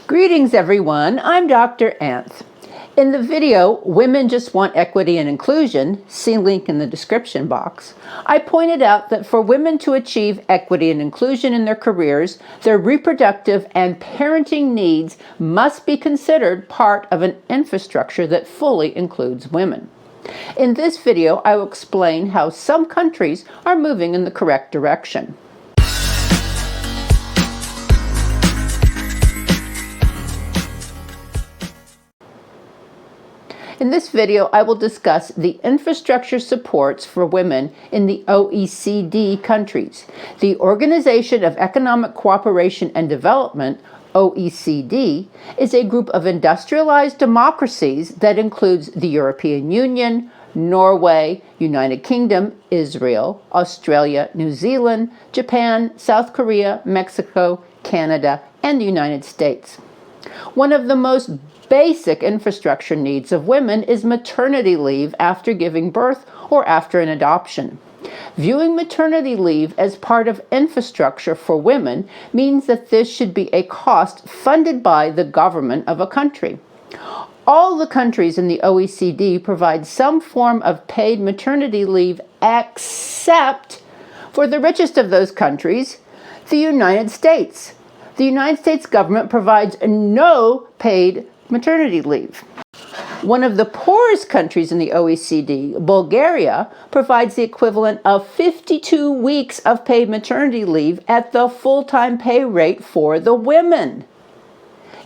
Greetings everyone, I'm Dr. Anth. In the video, Women Just Want Equity and Inclusion, see link in the description box, I pointed out that for women to achieve equity and inclusion in their careers, their reproductive and parenting needs must be considered part of an infrastructure that fully includes women. In this video, I will explain how some countries are moving in the correct direction. In this video, I will discuss the infrastructure supports for women in the OECD countries. The Organization of Economic Cooperation and Development, OECD, is a group of industrialized democracies that includes the European Union, Norway, United Kingdom, Israel, Australia, New Zealand, Japan, South Korea, Mexico, Canada, and the United States. One of the most basic infrastructure needs of women is maternity leave after giving birth or after an adoption. Viewing maternity leave as part of infrastructure for women means that this should be a cost funded by the government of a country. All the countries in the OECD provide some form of paid maternity leave except for the richest of those countries, the United States. The United States government provides no paid maternity leave. One of the poorest countries in the OECD, Bulgaria, provides the equivalent of 52 weeks of paid maternity leave at the full-time pay rate for the women.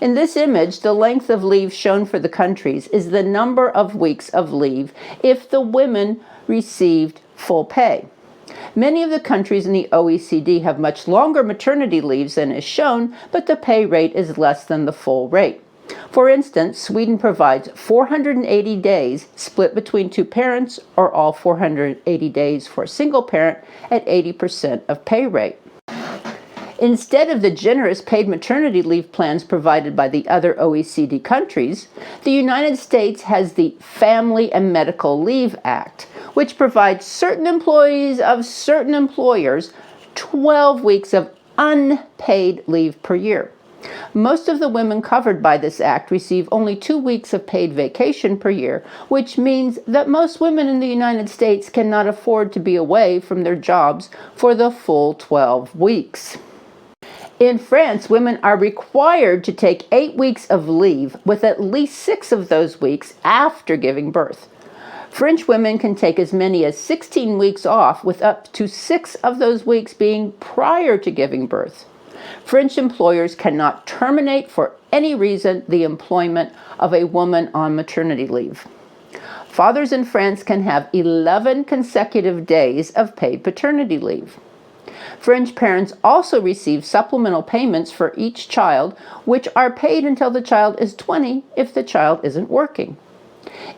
In this image, the length of leave shown for the countries is the number of weeks of leave if the women received full pay. Many of the countries in the OECD have much longer maternity leaves than is shown, but the pay rate is less than the full rate. For instance, Sweden provides 480 days split between two parents, or all 480 days for a single parent at 80% of pay rate. Instead of the generous paid maternity leave plans provided by the other OECD countries, the United States has the Family and Medical Leave Act, which provides certain employees of certain employers 12 weeks of unpaid leave per year. Most of the women covered by this act receive only 2 weeks of paid vacation per year, which means that most women in the United States cannot afford to be away from their jobs for the full 12 weeks. In France, women are required to take 8 weeks of leave, with at least 6 of those weeks after giving birth. French women can take as many as 16 weeks off, with up to 6 of those weeks being prior to giving birth. French employers cannot terminate for any reason the employment of a woman on maternity leave. Fathers in France can have 11 consecutive days of paid paternity leave. French parents also receive supplemental payments for each child, which are paid until the child is 20 if the child isn't working.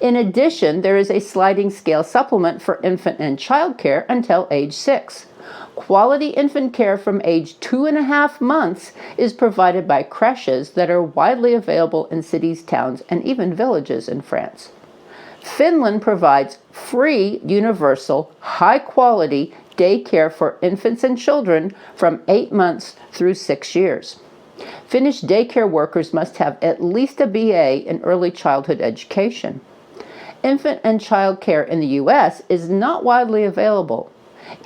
In addition, there is a sliding scale supplement for infant and childcare until age 6. Quality infant care from age 2.5 months is provided by creches that are widely available in cities, towns, and even villages in France. Finland provides free, universal, high-quality daycare for infants and children from 8 months through 6 years. Finnish daycare workers must have at least a BA in early childhood education. Infant and child care in the U.S. is not widely available.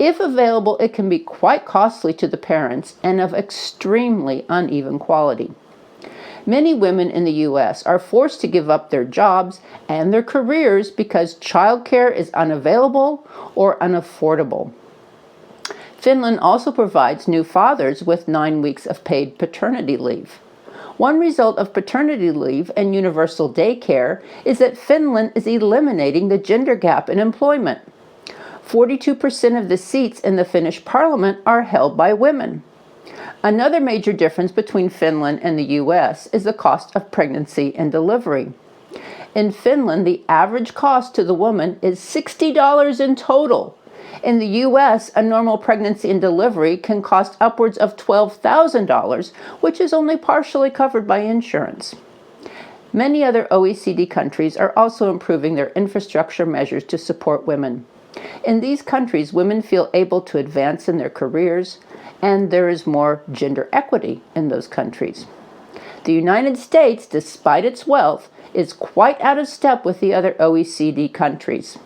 If available, it can be quite costly to the parents and of extremely uneven quality. Many women in the U.S. are forced to give up their jobs and their careers because childcare is unavailable or unaffordable. Finland also provides new fathers with 9 weeks of paid paternity leave. One result of paternity leave and universal daycare is that Finland is eliminating the gender gap in employment. 42% of the seats in the Finnish parliament are held by women. Another major difference between Finland and the U.S. is the cost of pregnancy and delivery. In Finland, the average cost to the woman is $60 in total. In the U.S., a normal pregnancy and delivery can cost upwards of $12,000, which is only partially covered by insurance. Many other OECD countries are also improving their infrastructure measures to support women. In these countries, women feel able to advance in their careers, and there is more gender equity in those countries. The United States, despite its wealth, is quite out of step with the other OECD countries.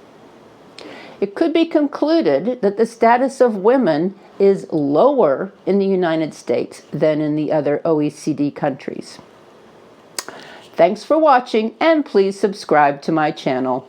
It could be concluded that the status of women is lower in the United States than in the other OECD countries. Thanks for watching, and please subscribe to my channel.